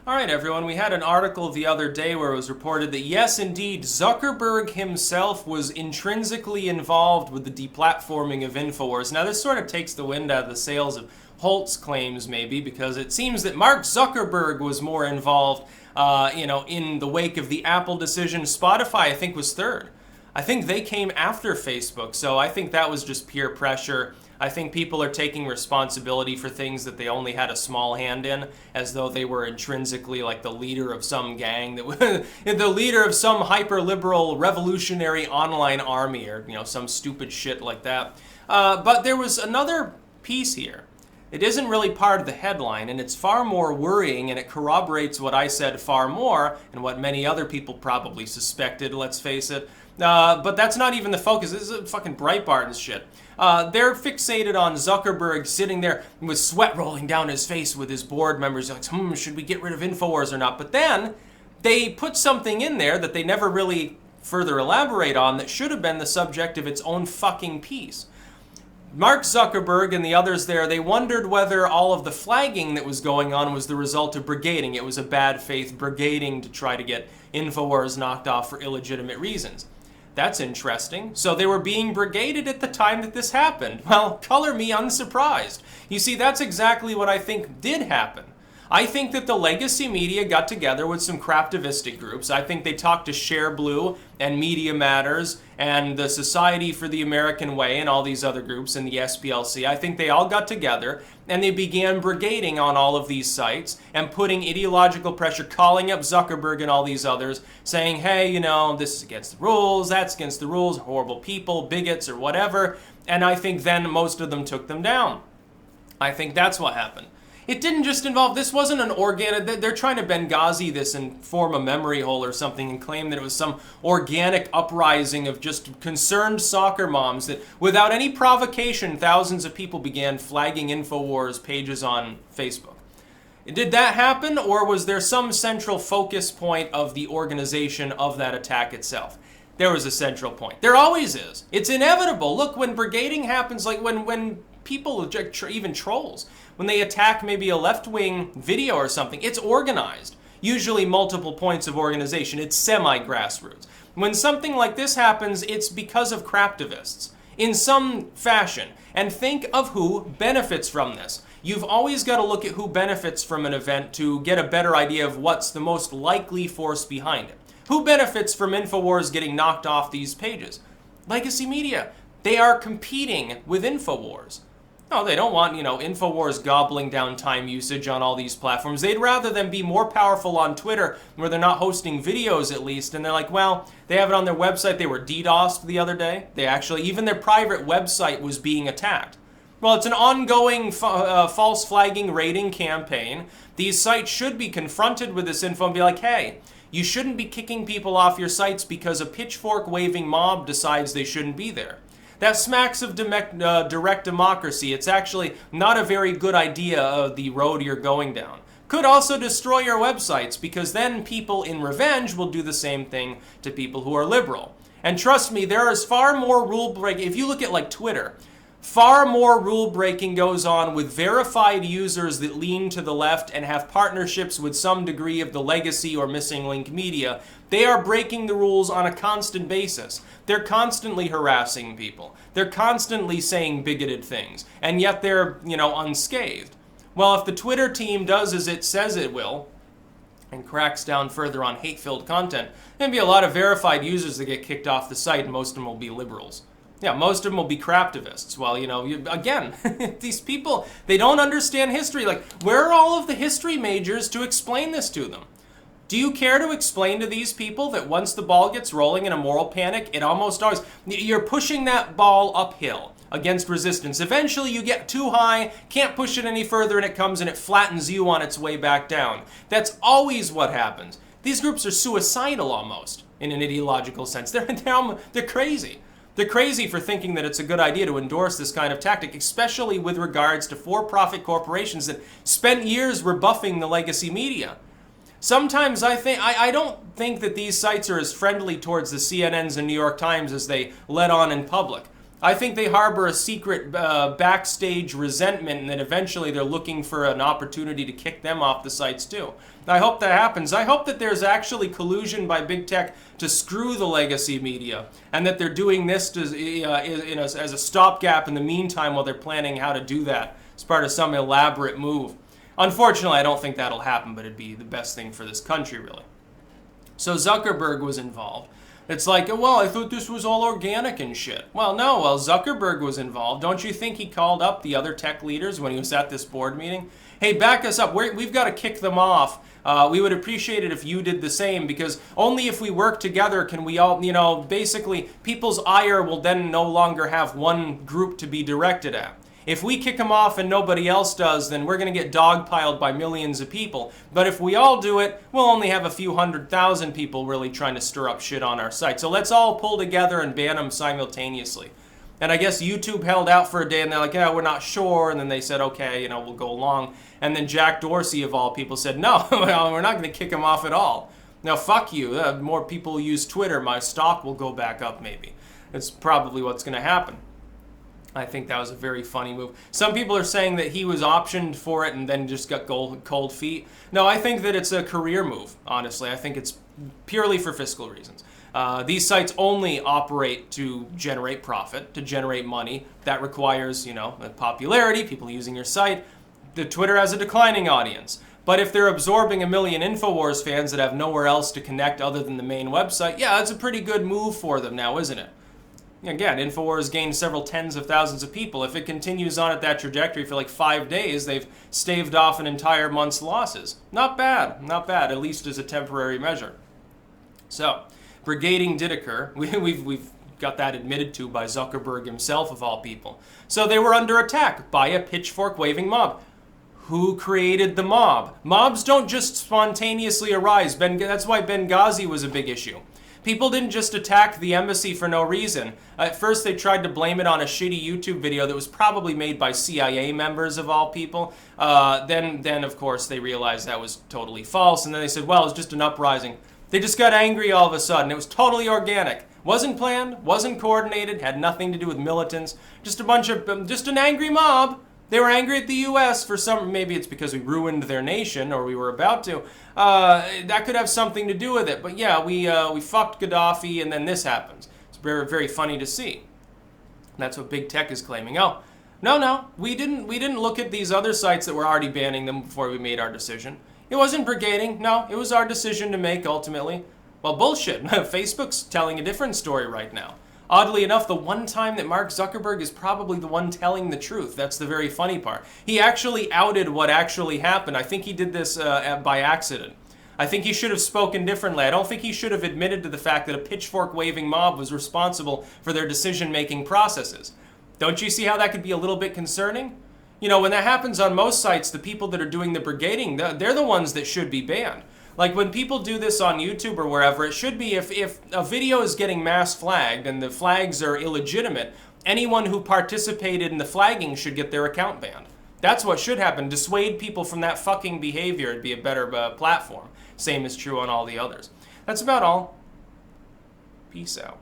All right, everyone, we had an article the other day where it was reported that, yes, indeed, Zuckerberg himself was intrinsically involved with the deplatforming of Infowars. Now, this sort of takes the wind out of the sails of Holt's claims, maybe, because it seems that Mark Zuckerberg was more involved, in the wake of the Apple decision. Spotify, I think, was third. I think they came after Facebook, so I think that was just peer pressure. I think people are taking responsibility for things that they only had a small hand in, as though they were intrinsically like the leader of some gang, the leader of some hyper-liberal revolutionary online army, or some stupid shit like that. But there was another piece here. It isn't really part of the headline, and it's far more worrying, and it corroborates what I said far more, and what many other people probably suspected, let's face it. But that's not even the focus. This is a fucking Breitbart and shit. They're fixated on Zuckerberg sitting there with sweat rolling down his face with his board members, like, should we get rid of Infowars or not? But then they put something in there that they never really further elaborate on that should have been the subject of its own fucking piece. Mark Zuckerberg and the others there, they wondered whether all of the flagging that was going on was the result of brigading. It was a bad faith brigading to try to get Infowars knocked off for illegitimate reasons. That's interesting. So they were being brigaded at the time that this happened. Well, color me unsurprised. You see, that's exactly what I think did happen. I think that the legacy media got together with some craftivistic groups. I think they talked to Share Blue and Media Matters and the Society for the American Way and all these other groups and the SPLC. I think they all got together and they began brigading on all of these sites and putting ideological pressure, calling up Zuckerberg and all these others, saying, hey, this is against the rules, that's against the rules, horrible people, bigots, or whatever. And I think then most of them took them down. I think that's what happened. It didn't just involve, this wasn't an organic, they're trying to Benghazi this and form a memory hole or something and claim that it was some organic uprising of just concerned soccer moms that without any provocation, thousands of people began flagging Infowars pages on Facebook. Did that happen, or was there some central focus point of the organization of that attack itself? There was a central point. There always is. It's inevitable. Look, when brigading happens, like when people, even trolls, when they attack maybe a left-wing video or something, it's organized. Usually multiple points of organization. It's semi-grassroots. When something like this happens, it's because of craptivists in some fashion. And think of who benefits from this. You've always got to look at who benefits from an event to get a better idea of what's the most likely force behind it. Who benefits from Infowars getting knocked off these pages? Legacy media. They are competing with Infowars. No, they don't want, Infowars gobbling down time usage on all these platforms. They'd rather them be more powerful on Twitter, where they're not hosting videos at least. And they're like, well, they have it on their website. They were DDoSed the other day. Even their private website was being attacked. Well, it's an ongoing false flagging rating campaign. These sites should be confronted with this info and be like, hey, you shouldn't be kicking people off your sites because a pitchfork-waving mob decides they shouldn't be there. That smacks of direct democracy. It's actually not a very good idea of the road you're going down. Could also destroy your websites, because then people in revenge will do the same thing to people who are liberal. And trust me, there is far more rule breaking. If you look at like Twitter, far more rule breaking goes on with verified users that lean to the left and have partnerships with some degree of the legacy or missing link media. They are breaking the rules on a constant basis. They're constantly harassing people. They're constantly saying bigoted things. And yet they're, unscathed. Well, if the Twitter team does as it says it will, and cracks down further on hate-filled content, there'll be a lot of verified users that get kicked off the site, and most of them will be liberals. Yeah, most of them will be craptivists. Well, again, these people, they don't understand history. Like, where are all of the history majors to explain this to them? Do you care to explain to these people that once the ball gets rolling in a moral panic, it almost always, you're pushing that ball uphill against resistance. Eventually you get too high, can't push it any further, and it comes and it flattens you on its way back down. That's always what happens. These groups are suicidal almost, in an ideological sense. They're crazy. They're crazy for thinking that it's a good idea to endorse this kind of tactic, especially with regards to for-profit corporations that spent years rebuffing the legacy media. Sometimes I don't think that these sites are as friendly towards the CNNs and New York Times as they let on in public. I think they harbor a secret backstage resentment, and that eventually they're looking for an opportunity to kick them off the sites too. I hope that happens. I hope that there's actually collusion by big tech to screw the legacy media, and that they're doing this to, as a stopgap in the meantime while they're planning how to do that as part of some elaborate move. Unfortunately, I don't think that'll happen, but it'd be the best thing for this country, really. So Zuckerberg was involved. It's like, well, I thought this was all organic and shit. Well, no, well, Zuckerberg was involved. Don't you think he called up the other tech leaders when he was at this board meeting? Hey, back us up. We've got to kick them off. We would appreciate it if you did the same, because only if we work together can we all, basically, people's ire will then no longer have one group to be directed at. If we kick them off and nobody else does, then we're going to get dogpiled by millions of people. But if we all do it, we'll only have a few 100,000 people really trying to stir up shit on our site. So let's all pull together and ban them simultaneously. And I guess YouTube held out for a day, and they're like, yeah, we're not sure. And then they said, okay, we'll go along. And then Jack Dorsey, of all people, said, no, we're not going to kick them off at all. Now, fuck you. More people use Twitter. My stock will go back up, maybe. That's probably what's going to happen. I think that was a very funny move. Some people are saying that he was optioned for it and then just got cold feet. No, I think that it's a career move, honestly. I think it's purely for fiscal reasons. These sites only operate to generate profit, to generate money. That requires, popularity, people using your site. The Twitter has a declining audience. But if they're absorbing 1 million Infowars fans that have nowhere else to connect other than the main website, yeah, that's a pretty good move for them now, isn't it? Again, Infowars gained several tens of thousands of people. If it continues on at that trajectory for like 5 days, they've staved off an entire month's losses. Not bad, not bad, at least as a temporary measure. So, brigading did occur. We've got that admitted to by Zuckerberg himself, of all people. So they were under attack by a pitchfork-waving mob. Who created the mob? Mobs don't just spontaneously arise. That's why Benghazi was a big issue. People didn't just attack the embassy for no reason. At first, they tried to blame it on a shitty YouTube video that was probably made by CIA members, of all people. Then, of course, they realized that was totally false, and then they said, well, it's just an uprising. They just got angry all of a sudden. It was totally organic. Wasn't planned, wasn't coordinated, had nothing to do with militants. Just an angry mob. They were angry at the U.S. for maybe it's because we ruined their nation, or we were about to. That could have something to do with it. But yeah, we fucked Gaddafi, and then this happens. It's very, very funny to see. That's what big tech is claiming. Oh, no, we didn't look at these other sites that were already banning them before we made our decision. It wasn't brigading. No, it was our decision to make ultimately. Well, bullshit. Facebook's telling a different story right now. Oddly enough, the one time that Mark Zuckerberg is probably the one telling the truth. That's the very funny part. He actually outed what actually happened. I think he did this by accident. I think he should have spoken differently. I don't think he should have admitted to the fact that a pitchfork-waving mob was responsible for their decision-making processes. Don't you see how that could be a little bit concerning? When that happens on most sites, the people that are doing the brigading, they're the ones that should be banned. Like when people do this on YouTube or wherever, it should be if a video is getting mass flagged and the flags are illegitimate, anyone who participated in the flagging should get their account banned. That's what should happen. Dissuade people from that fucking behavior. It'd be a better platform. Same is true on all the others. That's about all. Peace out.